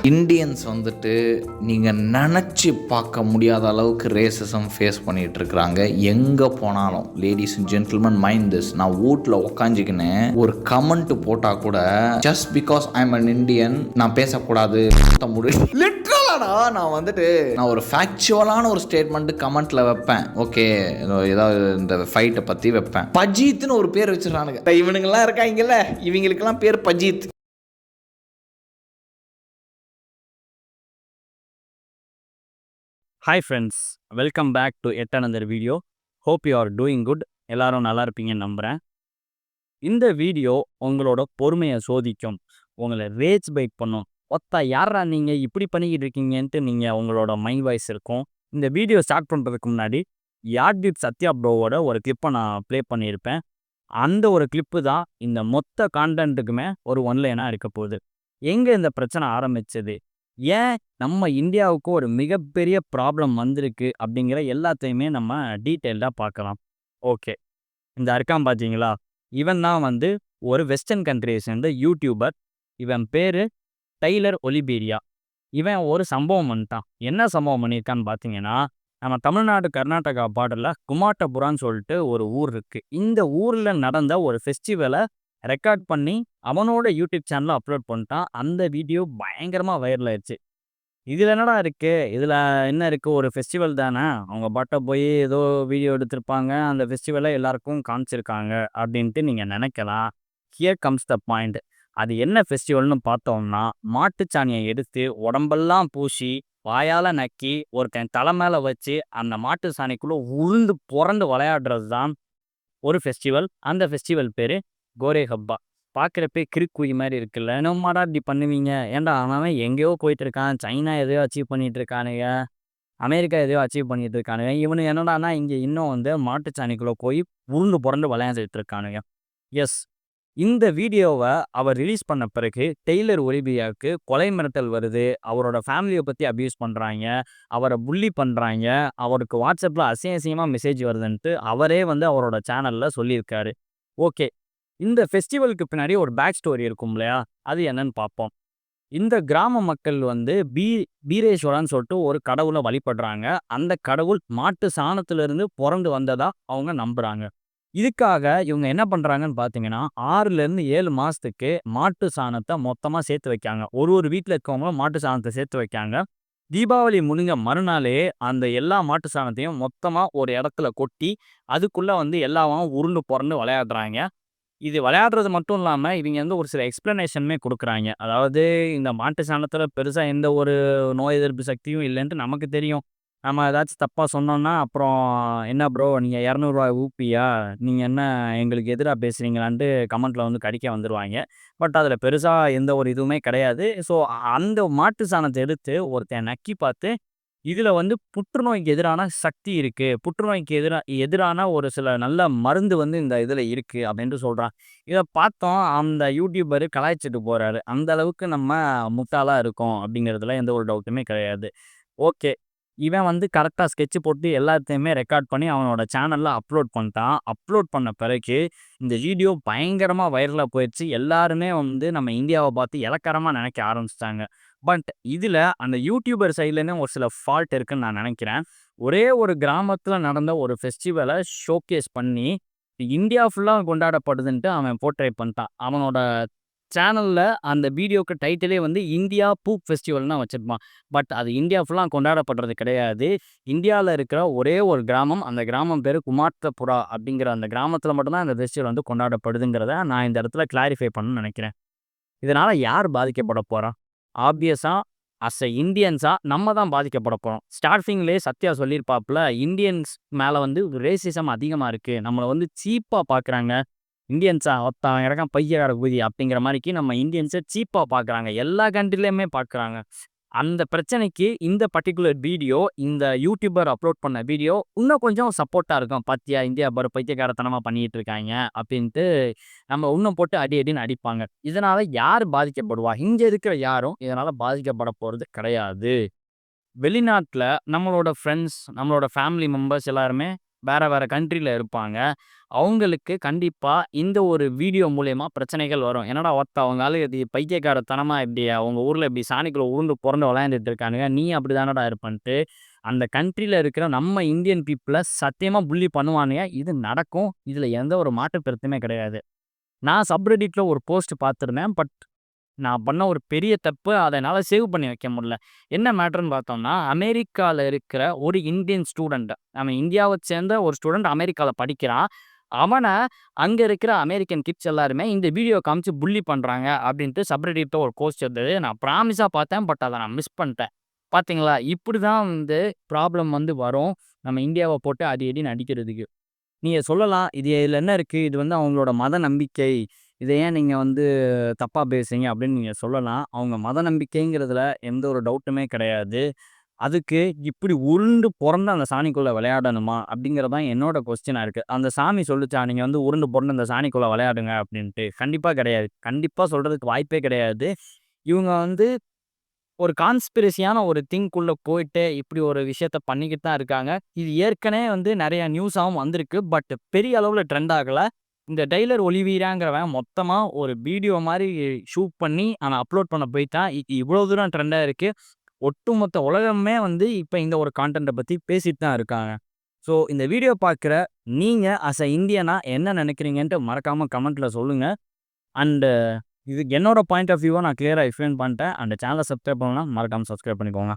Indians வந்துட்டு நீங்கள் நினச்சி பார்க்க முடியாத அளவுக்கு ரேசிசம் ஃபேஸ் பண்ணிகிட்டு இருக்கிறாங்க. எங்கே போனாலும் ladies and gentleman mind this. நான் வீட்டில் உக்காஞ்சிக்கின்னு ஒரு கமெண்ட் போட்டால் கூட just because I am an Indian நான் பேசக்கூடாது முடியும். லிட்ரலாடா நான் வந்துட்டு நான் ஒரு ஃபேக்சுவலான ஒரு ஸ்டேட்மெண்ட் கமெண்ட்ல வைப்பேன். ஓகே, ஏதாவது இந்த ஃபைட்டை பற்றி வைப்பேன். பஜீத்னு ஒரு பேர் வச்சிடறானுங்க. இவனுங்கெல்லாம் இருக்காங்கல்ல, இவங்களுக்கெல்லாம் பேர் பஜீத். Hi friends, welcome back to yet another video. Hope you are doing good. எல்லாரும் நல்லா இருப்பீங்கன்னு நம்புகிறேன். இந்த வீடியோ உங்களோட பொறுமையை சோதிக்கும், உங்களை ரேஜ் பைட் பண்ணும். யாரா நீங்கள் இப்படி பண்ணிக்கிட்டு இருக்கீங்கன்ட்டு நீங்கள் உங்களோட மைண்ட் வாய்ஸ் இருக்கும். இந்த வீடியோ ஸ்டார்ட் பண்ணுறதுக்கு முன்னாடி யார்டிட் சத்யா ப்ரோவோட ஒரு கிளிப்பை நான் ப்ளே பண்ணியிருப்பேன். அந்த ஒரு கிளிப்பு தான் இந்த மொத்த கான்டென்ட்டுக்குமே ஒரு ஒன்லைனாக இருக்க போகுது. எங்கே இந்த பிரச்சனை ஆரம்பிச்சது, ஏன் நம்ம இந்தியாவுக்கு ஒரு மிகப்பெரிய ப்ராப்ளம் வந்திருக்கு அப்படிங்கிற எல்லாத்தையுமே நம்ம டீட்டெயில்டாக பார்க்கலாம். ஓகே, இந்த இருக்கான் பார்த்தீங்களா, இவன் தான் வந்து ஒரு வெஸ்டர்ன் கண்ட்ரியை சேர்ந்த யூடியூபர். இவன் பேர் டைலர் ஒலிபீரியா. இவன் ஒரு சம்பவம் பண்ணிட்டான். என்ன சம்பவம் பண்ணியிருக்கான்னு பார்த்தீங்கன்னா, நம்ம தமிழ்நாடு கர்நாடகா பார்டரில் குமாட்டபுரான்னு சொல்லிட்டு ஒரு ஊர் இருக்குது. இந்த ஊரில் நடந்த ஒரு ஃபெஸ்டிவலை ரெக்கார்ட் பண்ணி அவனோட யூடியூப் சேனலில் அப்லோட் பண்ணிட்டான். அந்த வீடியோ பயங்கரமாக வைரல் ஆயிடுச்சு. இதில் என்னடா இருக்குது, இதில் என்ன இருக்குது, ஒரு ஃபெஸ்டிவல் தானே, அவங்க பாட்டை போய் ஏதோ வீடியோ எடுத்திருப்பாங்க, அந்த ஃபெஸ்டிவலை எல்லாருக்கும் காமிச்சிருக்காங்க அப்படின்ட்டு நீங்கள் நினைக்கலாம். Here comes the point. அது என்ன ஃபெஸ்டிவல்னு பார்த்தோம்னா, மாட்டுச்சாணியை எடுத்து உடம்பெல்லாம் பூசி வாயால் நக்கி ஒருத்தன் தலை மேலே வச்சு அந்த மாட்டு சாணிக்குள்ளே உளுந்து புரண்டு விளையாடுறது தான் ஒரு ஃபெஸ்டிவல். அந்த ஃபெஸ்டிவல் பேர் கோரே ஹப்பா. பார்க்குறப்பே கிறுக்குயி மாதிரி இருக்குல்ல, என்னமாடா இப்படி பண்ணுவீங்க, ஏன்டா அவன் எங்கேயோ போயிட்டு இருக்கான், சைனா எதையோ அச்சீவ் பண்ணிட்டு இருக்கானுங்க, அமெரிக்கா எதையோ அச்சீவ் பண்ணிட்டு இருக்கானுங்க, இவனு என்னடானா இங்கே இன்னும் வந்து மாட்டுச்சாணிக்குள்ளே போய் உருண்டு புரண்டு விளையாண்டுட்டு இருக்கானுங்க. எஸ், இந்த வீடியோவை அவர் ரிலீஸ் பண்ண பிறகு டெய்லர் ஒலிபியாவுக்கு கொலை மிரட்டல் வருது. அவரோட ஃபேமிலியை பற்றி அப்யூஸ் பண்ணுறாங்க, அவரை புள்ளி பண்ணுறாங்க, அவருக்கு வாட்ஸ்அப்பில் அசிங்கமாக மெசேஜ் வருதுன்ட்டு அவரே வந்து அவரோட சேனலில் சொல்லியிருக்காரு. ஓகே, இந்த ஃபெஸ்டிவலுக்கு பின்னாடி ஒரு பேக் ஸ்டோரி இருக்கும் இல்லையா, அது என்னன்னு பார்ப்போம். இந்த கிராம மக்கள் வந்து பீரேஸ்வரான்னு சொல்லிட்டு ஒரு கடவுளை வழிபடுறாங்க. அந்த கடவுள் மாட்டு சாணத்திலிருந்து பிறந்து வந்ததா அவங்க நம்புறாங்க. இதுக்காக இவங்க என்ன பண்ணுறாங்கன்னு பார்த்தீங்கன்னா, 6லேருந்து 7 மாதத்துக்கு மாட்டு சாணத்தை மொத்தமாக சேர்த்து வைக்காங்க. ஒரு வீட்டில் இருக்கவங்களும் மாட்டு சாணத்தை சேர்த்து வைக்காங்க. தீபாவளி முடிஞ்ச மறுநாளே அந்த எல்லா மாட்டு சாணத்தையும் மொத்தமாக ஒரு இடத்துல கொட்டி அதுக்குள்ளே வந்து எல்லாவும் உருண்டு புரண்டு விளையாடுறாங்க. இது விளையாடுறது மட்டும் இல்லாம, இவங்க வந்து ஒரு சில எக்ஸ்ப்ளனேஷனுமே குடுக்குறாங்க. அதாவது இந்த மாட்டு சாணத்தில பெருசா எந்த ஒரு நோய் எதிர்ப்பு சக்தியும் இல்லன்ட்டு நமக்கு தெரியும். நம்ம ஏதாச்சும் தப்பா சொன்னோம்னா, அப்புறம் "என்ன ப்ரோ நீங்க ரூ. 200 ஊப்பியா? நீங்க என்ன எங்களுக்கு எதிரா பேசுறீங்களான்ட்டு" கமெண்ட்ல வந்து கடிக்க வந்துருவாய்ங்க. பட் அதில பெருசா எந்த ஒரு இதுவுமே கிடையாது. ஸோ அந்த மாட்டு சாணத்த எடுத்து ஒருத்தன் நக்கி பார்த்து இதுல வந்து புற்றுநோய்க்கு எதிரான சக்தி இருக்கு, புற்றுநோய்க்கு எதிரான ஒரு சில நல்ல மருந்து வந்து இந்த இதுல இருக்கு அப்படின்ட்டு சொல்றான். இத பார்த்தோம், அந்த யூடியூபர் கலாய்ச்சிட்டு போறாரு. அந்த அளவுக்கு நம்ம முட்டாளா இருக்கோம் அப்படிங்கிறதுல எந்த ஒரு டவுட்டுமே கிடையாது. ஓகே, இவன் வந்து கரெக்டா ஸ்கெட்ச் போட்டு எல்லாத்தையுமே ரெக்கார்ட் பண்ணி அவனோட சேனல்ல அப்லோட் பண்ணிட்டான். அப்லோட் பண்ண பிறகு இந்த வீடியோ பயங்கரமா வைரலா போயிடுச்சு. எல்லாருமே வந்து நம்ம இந்தியாவை பார்த்து இளக்காரமா நினைக்க ஆரம்பிச்சிட்டாங்க. பட் இதில் அந்த யூடியூபர் சைட்லேருந்து ஒரு சில ஃபால்ட் இருக்குன்னு நான் நினைக்கிறேன். ஒரே ஒரு கிராமத்தில் நடந்த ஒரு ஃபெஸ்டிவலை ஷோகேஸ் பண்ணி இந்தியா ஃபுல்லாக கொண்டாடப்படுதுன்ட்டு அவன் போர்ட்ரே பண்ணிட்டான். அவனோட சேனலில் அந்த வீடியோக்கு டைட்டிலே வந்து இந்தியா பூப் ஃபெஸ்டிவல்னு வச்சுருப்பான். பட் அது இந்தியா ஃபுல்லாக கொண்டாடப்படுறது கிடையாது. இந்தியாவில் இருக்கிற ஒரே ஒரு கிராமம், அந்த கிராமம் பேர் குமாட்டபுரா அப்படிங்கிற அந்த கிராமத்தில் மட்டும்தான் அந்த ஃபெஸ்டிவல் வந்து கொண்டாடப்படுதுங்கிறத நான் இந்த இடத்துல கிளாரிஃபை பண்ணணும்னு நினைக்கிறேன். இதனால் யார் பாதிக்கப்பட போகிறா? ஆப்வியஸா இந்தியன்ஸா நம்ம தான் பாதிக்கப்பட போறோம். ஸ்டார்ட்டிங்லேயே சத்யா சொல்லியிருப்பாப்புல, இந்தியன்ஸ் மேல வந்து ரேசிசம் அதிகமா இருக்கு, நம்மள வந்து சீப்பா பார்க்குறாங்க. இந்தியன்ஸா ஒருத்தன் இறக்கான் பையகார குதி அப்படிங்கிற மாதிரிக்கு நம்ம இந்தியன்ஸை சீப்பா பார்க்குறாங்க. எல்லா கண்ட்ரிலையுமே பார்க்குறாங்க. அந்த பிரச்சனைக்கு இந்த பர்ட்டிகுலர் வீடியோ, இந்த யூடியூபர் அப்லோட் பண்ண வீடியோ இன்னும் கொஞ்சம் சப்போர்ட்டா இருக்கும். "பாத்தியா இந்தியா பாரு பைத்தியக்காரத்தனமா பண்ணிட்டு இருக்காங்க" அப்படின்ட்டு நம்ம இன்னும் போட்டு அடி அடின்னு அடிப்பாங்க. இதனால யார் பாதிக்கப்படுவா? இங்க இருக்கிற யாரும் இதனால பாதிக்கப்பட போறது கிடையாது. வெளிநாட்டுல நம்மளோட ஃப்ரெண்ட்ஸ், நம்மளோட ஃபேமிலி மெம்பர்ஸ் எல்லாருமே வேறு வேறு கண்ட்ரியில் இருப்பாங்க. அவங்களுக்கு கண்டிப்பாக இந்த ஒரு வீடியோ மூலயமா பிரச்சனைகள் வரும். என்னடா அவங்களால இது பைத்தியக்காரத்தனமாக இப்படி அவங்க ஊரில் இப்படி சாணிக்குள்ளே உருண்டு புரண்டு விளையாண்டுட்டு இருக்கானுங்க, நீ அப்படி தானடா இருப்பன்ட்டு அந்த கண்ட்ரியில் இருக்கிற நம்ம இந்தியன் பீப்புளை சத்தியமாக புள்ளி பண்ணுவானுங்க. இது நடக்கும். இதில் எந்த ஒரு மாற்று கருத்துமே கிடையாது. நான் சப்ரெடிட்டில் ஒரு போஸ்ட் பார்த்துருந்தேன். பட் நான் பண்ண ஒரு பெரிய தப்பு. அத என்னால சேவ் பண்ணி வைக்க முடியல. என்ன மேட்டர்ன்னு பார்த்தோம்னா, அமெரிக்கால இருக்கிற ஒரு இந்தியன் ஸ்டூடண்ட். அவன் இந்தியாவ சேர்ந்த ஒரு ஸ்டூடண்ட் அமெரிக்கால படிக்கிறான். அவன அங்க இருக்கிற அமெரிக்கன் கிட்ஸ் எல்லாருமே இந்த வீடியோ காமிச்சு புல்லி பண்றாங்க அப்படின்ட்டு சப்ரெடிட்ல ஒரு போஸ்ட் இருந்தது. நான் ப்ராமிஸா பார்த்தேன். பட் அத நான் மிஸ் பண்ணிட்டேன். பார்த்தீங்களா? இப்படிதான் ப்ராப்ளம் வரும். நம்ம இந்தியாவ போட்டு அடி அடின்னு அடிக்கிறதுக்கு. நீங்க சொல்லலாம், இதுல என்ன இருக்கு? இது அவங்களோட மத நம்பிக்கை. இத ஏன் நீங்க தப்பா பேசுறீங்க அப்படின்னு நீங்க சொல்லலாம். அவங்க மத நம்பிக்கைங்கிறதுல எந்த ஒரு டவுட்டுமே கிடையாது. அதுக்கு இப்படி உருண்டு பொரண்டு அந்த சாணிக்குள்ள விளையாடணுமா? அப்படிங்கிறது தான் என்னோட கொஸ்டினா இருக்கு. அந்த சாமி சொல்லுச்சா, நீங்க உருண்டு பொரண்டு அந்த சாணிக்குள்ள விளையாடுங்க அப்படின்ட்டு. கண்டிப்பா கிடையாது. கண்டிப்பா சொல்றதுக்கு வாய்ப்பே கிடையாது. இவங்க ஒரு கான்ஸ்பிரசியான ஒரு திங்க்குள்ள போயிட்டு இப்படி ஒரு விஷயத்த பண்ணிக்கிட்டு தான் இருக்காங்க. இது ஏற்கனவே நெறைய நியூஸாவும் வந்திருக்கு. பட் பெரிய அளவுல ட்ரெண்ட் ஆகல. இந்த டெய்லர் ஒலிவிராங்கிறவன் மொத்தமா ஒரு வீடியோ மாரி ஷூட் பண்ணி அவன் அப்லோட் பண்ண போய்ட்டான். இவ்வளோ தூரம் ட்ரெண்டா இருக்கு. ஒட்டுமொத்த உலகமே இப்ப இந்த ஒரு கான்டென்ட்ட பத்தி பேசிட்டு தான் இருக்காங்க. ஸோ இந்த வீடியோ பார்க்குற நீங்க அஸ் அ இந்தியனா என்ன நெனைக்கிறீங்கன்ட்டு மறக்காம கமெண்ட்ல சொல்லுங்க. அண்ட் இது என்னோட பாயிண்ட் ஆஃப் வியூவ நான் கிளியரா எக்ஸ்பிளைன் பண்ணிட்டேன். அந்த சேனல சப்ஸ்கிரைப் பண்ணலனா மறக்காம சப்ஸ்கிரைப் பண்ணிக்கோங்க.